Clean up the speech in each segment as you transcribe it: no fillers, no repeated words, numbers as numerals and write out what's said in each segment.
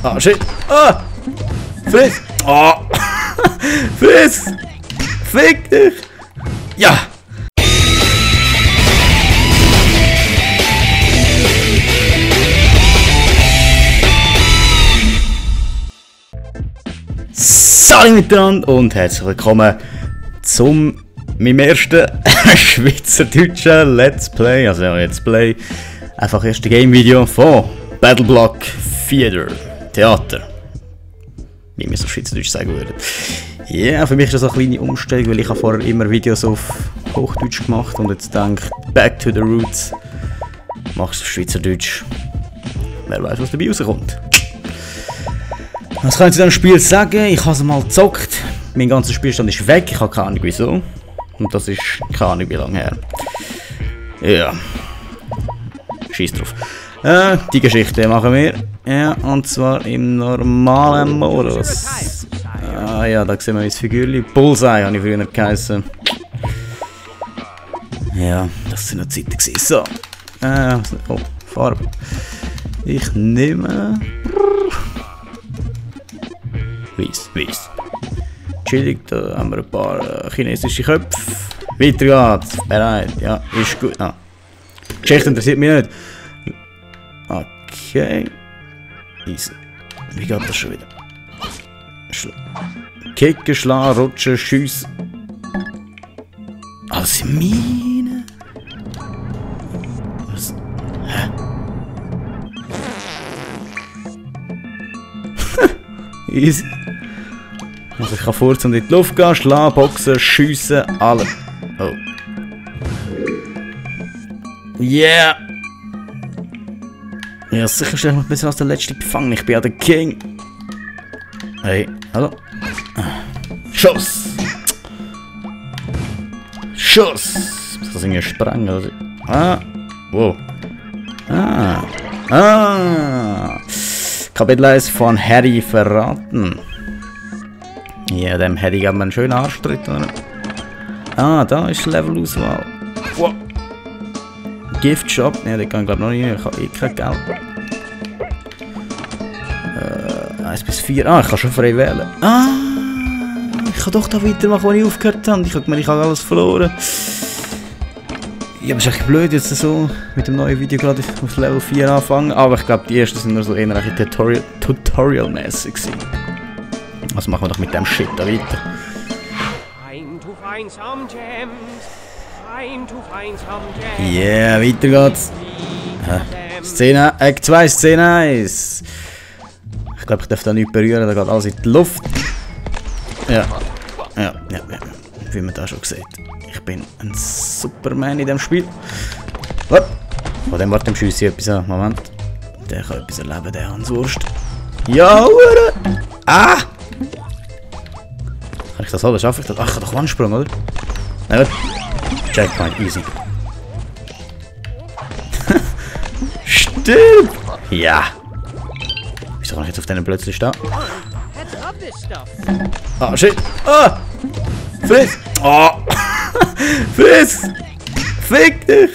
Ah, shit. Ah! Friss! Ah! Friss! Fick dich! Ja! Salut miteinander und herzlich willkommen zum meinem ersten schweizerdeutschen Let's Play, also Let's Play, einfach erste Game-Video von Battleblock Theater, wie wir so schweizerdeutsch sagen würden. Ja, yeah, für mich ist das eine kleine Umstellung, weil ich habe vorher immer Videos auf Hochdeutsch gemacht und jetzt denke back to the roots, machst du Schweizerdeutsch, wer weiß was dabei rauskommt. Was kann ich zu diesem Spiel sagen? Ich habe es mal gezockt. Mein ganzer Spielstand ist weg. Ich habe keine Ahnung wieso. Und das ist keine Ahnung wie lange her. Ja. Scheiß drauf. Die Geschichte machen wir. Ja, und zwar im normalen Modus. Ah ja, da sehen wir das Figürchen. Bullseye habe ich früher geheißen. Ja, das sind noch Zeiten gewesen. So. Oh, Farbe. Ich nehme... Weiss. Chillig, da haben wir ein paar chinesische Köpfe. Weiter geht's. Bereit, ja, ist gut. Ah. Geschichte interessiert mich nicht. Okay. Easy. Wie geht das schon wieder? Kicken, schlagen, rutschen, schiessen. Ah, das sind meine. Was? Hä? Easy. Also ich kann furzen und in die Luft gehen, schlagen, boxen, schiessen, alles. Oh. Yeah! Ja, sicher stelle ich mich ein bisschen als der letzte Gefangene. Ich bin ja der King. Hey, hallo? Schuss! Schuss! Muss ich das irgendwie sprengen? Oder? Ah! Wow! Kapitel 1 von Harry verraten. Ja, dem Harry gab man einen schönen Arschtritt, oder? Ah, da ist Levelauswahl. Wow. Gift Shop, ne, den kann ich glaube noch nicht, ich habe eh kein Geld. 1 bis 4, ich kann schon frei wählen. Ah, ich kann doch da weitermachen, wo ich aufgehört habe. Ich habe gemeint, ich habe alles verloren. Ja, aber es ist echt blöd, jetzt so mit dem neuen Video gerade auf Level 4 anfangen. Aber ich glaube, die ersten sind nur so eher Tutorial-mäßig gewesen. Also machen wir doch mit dem Shit da weiter. Yeah, weiter geht's. Szene, Act 2, Szene 1. Ich glaube, ich darf da nichts berühren, da geht alles in die Luft. Ja, wie man da schon sieht. Ich bin ein Superman in dem Spiel. Von dem warte, dem schiesse ich etwas an. Moment. Der kann etwas erleben, der Hanswurst. Ja, Hure! Ah! Kann ich das alles? Schaffe ich das? Ach, ich kann doch Wandsprung, oder? Nein, gut. Checkpoint, easy. Stimmt! Ja! Wieso kann ich jetzt auf denen plötzlich stehen? Ah, shit! Ah! Friss! Oh! Friss! Fick dich!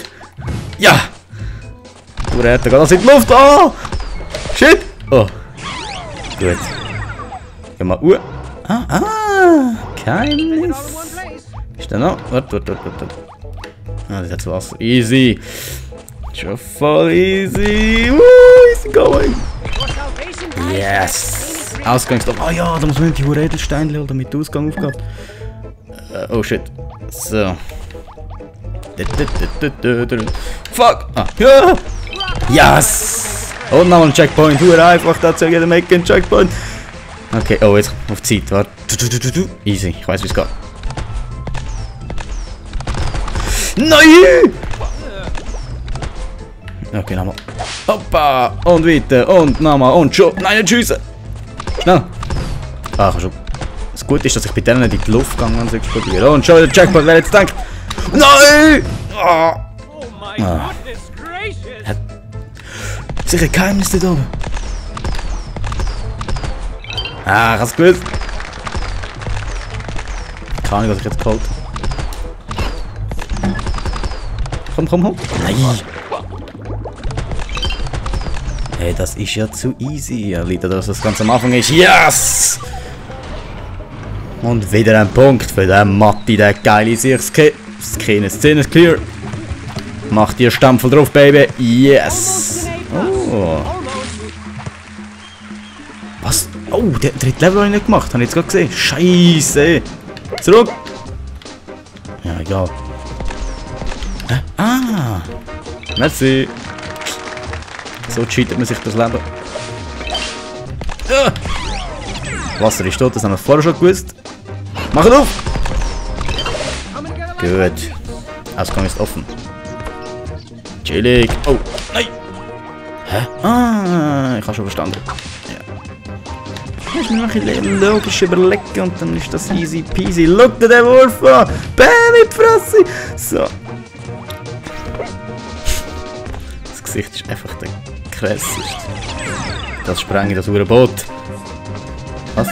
Ja! Du Räte, geht das in die Luft! Oh! Shit! Oh! Gut. Geh mal Geheimnis! Ist da noch? Warte. Ah, das hat das Wasser. Easy! Schon voll easy! Woo! Easy going! Yes! Ausgangstor. Ah ja, da muss man die Edelsteine holen, damit der Ausgang aufgeht. Oh shit. So. Fuck! Ah, ja! Yes! Und nochmal ein Checkpoint. Hure einfach, da zu jedem Ecke ein Checkpoint. Okay, oh, jetzt auf Zeit. Warte. Easy, ich weiß, wie es geht. Nein! Okay, nochmal. Hoppa! Und weiter. Und nochmal. Und schon. Nein, nicht schiessen! Schnell! Ah, schon. Das Gute ist, dass ich bei denen in die Luft gehe, wenn sie explodieren. Und schon wieder Jackpot, wer jetzt denkt. Nein! Ah. Hat sicher ein Geheimnis da oben. Ah, ich hab's gewusst. Keine Ahnung, was ich jetzt geholt habe. Komm. Nein! Hey, das ist ja zu easy. Ja, leider, dass das ganz am Anfang ist. Yes! Und wieder ein Punkt für den Matti, der geile Sichtske. Szene ist clear. Mach dir Stampfel drauf, Baby. Yes! Oh. Was? Oh, der dritte Level habe ich nicht gemacht. Habe ich jetzt gerade gesehen. Scheiße! Zurück! Ja, egal. Ah! Merci! So cheatet man sich das Leben. Ah. Wasser ist tot, das haben wir vorher schon gewusst. Mach es auf! Gut. Ausgang ist offen. Chillig. Oh, nein! Hä? Ah, ich habe schon verstanden. Ja. Ich muss mir noch ein bisschen logisch überlegen und dann ist das easy peasy. Look dir den Wurf an! Bam, in die Fresse! So. Das Gesicht ist einfach der krasseste. Das sprenge das Boot. Was?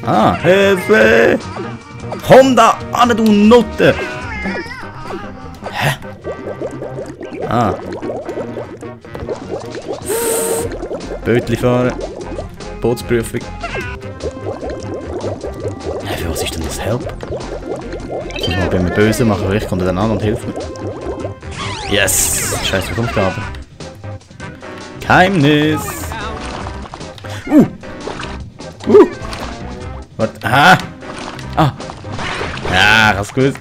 Ah, Hilfe! Honda, an du Nutte! Hä? Ah. Bötli fahren. Bootsprüfung. Hä, für was ist denn das Help? Ich muss mal bei mir böse machen, vielleicht kommt er dann an und hilft mir. Yes! Scheiße, wo kommt der aber? Geheimnis! Warte, ah! Ah! Ja, hast gewusst.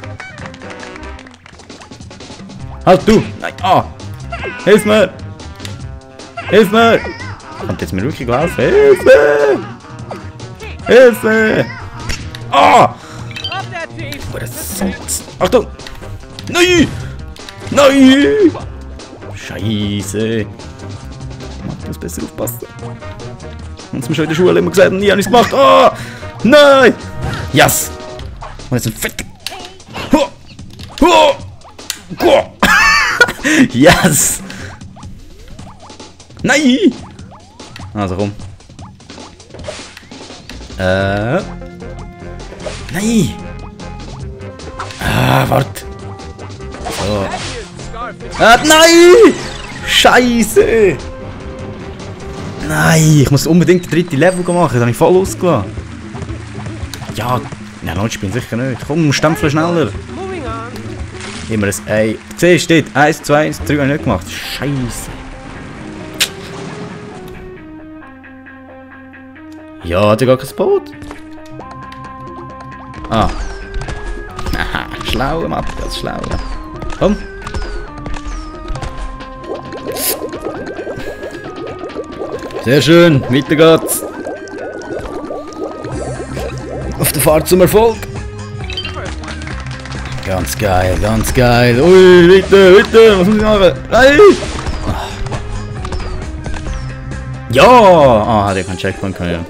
Halt du! Nein! Ah! Hilf mir! Hilf mir! Kommt jetzt mir wirklich helfen? Hilfe! Hilfe! Ah! Oh, das ist so... Achtung! Nein! Nein! Scheiße! Ich muss besser aufpassen. Uns haben schon in der Schule immer gesagt, nie habe ich es gemacht. Oh! Nein! Yes! Und jetzt ein fett. Yes! Nein! Also komm. Nein! Ah, warte. So. Nein! Scheiße! Nein, ich muss unbedingt den dritten Level machen, das habe ich voll ausgelassen. Ja, nein, Leute spielen sicher nicht. Komm, Stempel schneller. Immer ein Ei. Du siehst, steht 1, 2, 1, 3 habe ich nicht gemacht. Scheiße. Ja, hat ja gar kein Boot. Ah. Haha, schlau, Matthias, schlau. Komm. Sehr schön, weiter geht's. Auf der Fahrt zum Erfolg. Ganz geil, ganz geil. Ui, weiter, weiter, was muss ich machen? Nein! Ja! Ah, hat ja keinen Checkpoint können.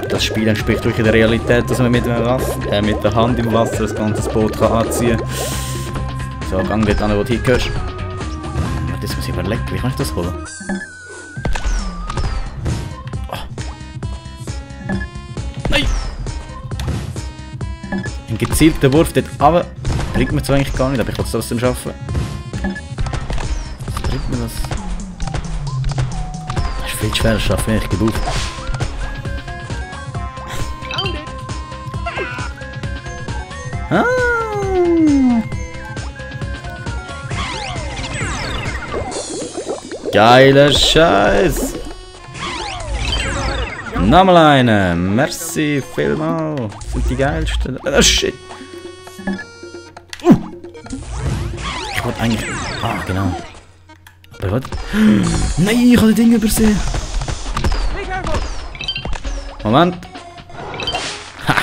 Das Spiel entspricht wirklich der Realität, dass man mit der Hand im Wasser das ganze Boot kann anziehen kann. So, gang dort an, wo du hingehörst. Das muss ich überlegen, wie kann ich das holen? Oh. Nein! Ein gezielter Wurf dort runter bringt mir zwar eigentlich gar nicht, aber ich will es trotzdem schaffen. Was bringt mir das? Das ist viel schwerer zu schaffen, ich gebe auf. Ah! Geiler Scheiß! Nochmal eine! Merci vielmal! Das sind die geilsten. Oh shit! Ich wollte eigentlich. Ah, genau. Aber was? Nein, ich habe die Dinge übersehen! Moment! Ha!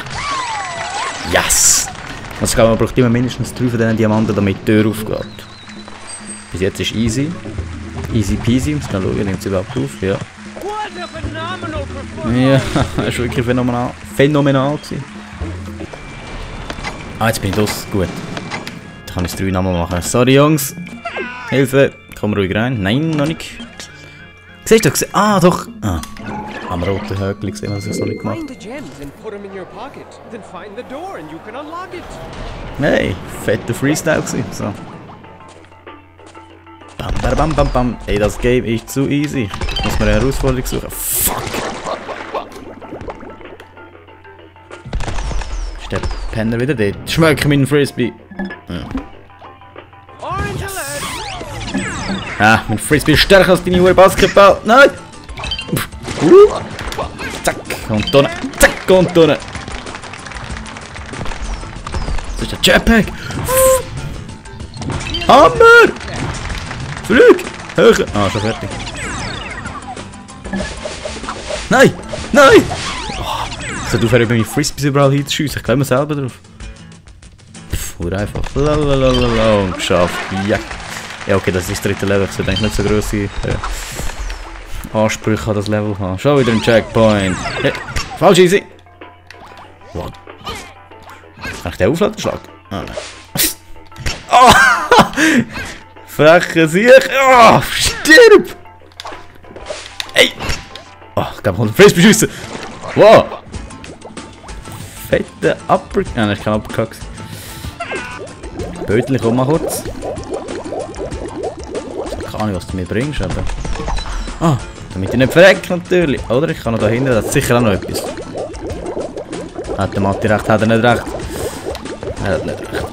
Yes! Also man braucht immer mindestens 3 von diesen Diamanten, damit die Tür aufgeht. Bis jetzt ist easy. Easy peasy, muss mal schauen, nimmt es überhaupt auf, ja. Ja, das war wirklich phänomenal gewesen. Ah, jetzt bin ich los, gut. Dann kann ich es 3 nochmal machen. Sorry Jungs, Hilfe, komm ruhig rein. Nein, noch nicht. Siehst du, ah doch. Ah, am roten Höckli gesehen, was ich noch nicht gemacht habe. Hey, fetter Freestyle gewesen. So. Bam, bam, bam, bam, bam. Ey, das Game ist zu easy. Ich muss mir eine Herausforderung suchen. Fuck! Ist der Penner wieder dort? Schmecke meinen Frisbee. Ja. Ah, mein Frisbee ist stärker als deine Uhr Basketball. Nein! Zack, und unten. Zack, und unten. Das ist der Jetpack. Hammer! Flüg! Höher! Ah, schon fertig. Nein! Nein! Oh, ich sollte aufhören, meine Frisbees überall hinzuschiessen. Ich glaube mir selber drauf. Pff, einfach. Lalalala. Und geschafft. Ja. Ja, okay, das ist das dritte Level. Ich sollte eigentlich nicht so grosse Ansprüche an das Level haben. Schon wieder ein Checkpoint. Ja. Falsch easy. What? Kann ich den aufladen? Schlag? Ah, nein. Oh! Freche Sieg! Oh! Stirb! Ey! Oh, ich glaube, ich muss Frisbee schiessen! Wow! Fette Uppercut. Ah, nein, ich kann Uppercut. Bötchen, komm mal kurz. Keine Ahnung, was du mir bringst, aber... Ah, damit ich nicht verrecke natürlich. Oder? Ich kann noch da hinten, das ist sicher auch noch etwas. Hat der Matti recht, hat er nicht recht. Er hat nicht recht.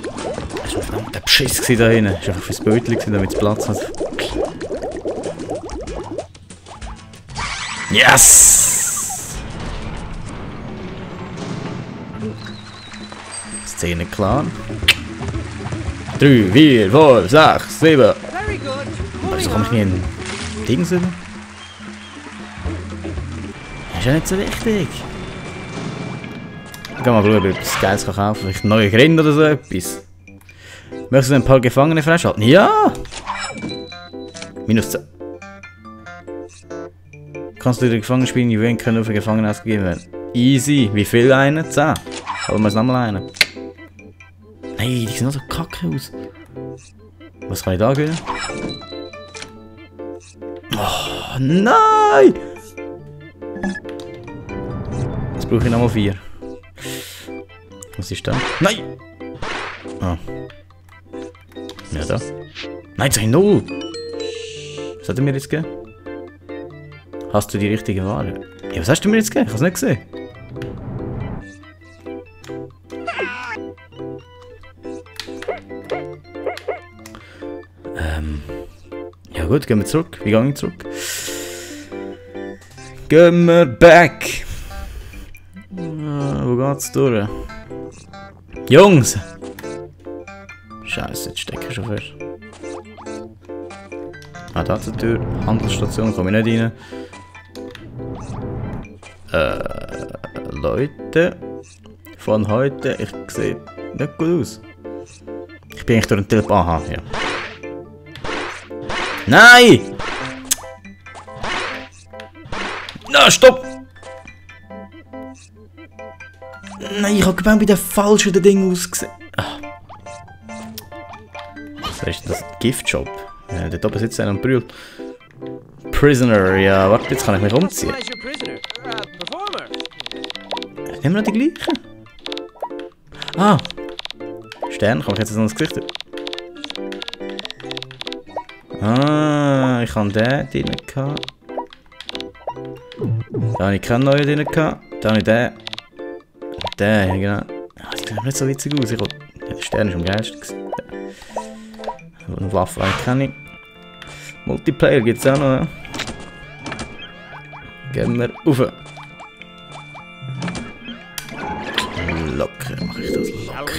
Das war verdammt der Beschiss da hinten. Das war einfach fürs Bötchen, damit es Platz hat. Yes! Szene klar. 3, 4, 5, 6, 7. Wieso komme ich nie in Dings rüber? Das ist ja nicht so wichtig. Ich kann mal schauen, ob ich etwas Geiles kaufen kann. Vielleicht neue Grinde oder so etwas. Möchtest du ein paar Gefangene freischalten? Ja! Minus 10. Kannst du die Gefangenen spielen, die wen können auf den Gefangenen ausgegeben werden? Easy. Wie viel einen? 10. Holen wir es nochmal einen. Nein, die sehen auch so kacke aus. Was kann ich da gewinnen? Oh, nein! Jetzt brauche ich nochmal 4. Was ist da? Nein! Ah. Ja, da. Nein, jetzt habe ich 0! Was hat er mir jetzt gegeben? Hast du die richtige Ware? Ja, was hast du mir jetzt gegeben? Ich habe es nicht gesehen. Ja gut, gehen wir zurück. Wie gehe ich zurück? Gehen wir back! Wo geht's durch? Jungs! Scheiße, jetzt stecke ich schon fest. Ah, da ist die Tür. Handelsstation, komme ich nicht rein. Leute. Von heute, ich sehe nicht gut aus. Ich bin eigentlich durch den Telep. Aha, ja. Nein! Na, stopp! Nein, ich habe genau bei den falschen Ding ausgesehen. Ah. Was ist das? Giftshop? Ja, dort oben sitzt einer und brüllt. Prisoner, ja, warte, jetzt kann ich mich umziehen. Nehmen wir noch die gleichen? Ah! Stern, kann ich jetzt noch ins Gesicht? Ah, ich habe den drin gehabt. Da habe ich keinen neuen drin gehabt. Da habe ich den. Den, ja genau. Ah, die sehen nicht so witzig aus. Ja, der Stern ist am geilsten. Eine Waffe kenne ich. Multiplayer gibt es auch noch. Ja. Gehen wir rauf. Locker, mache ich das locker.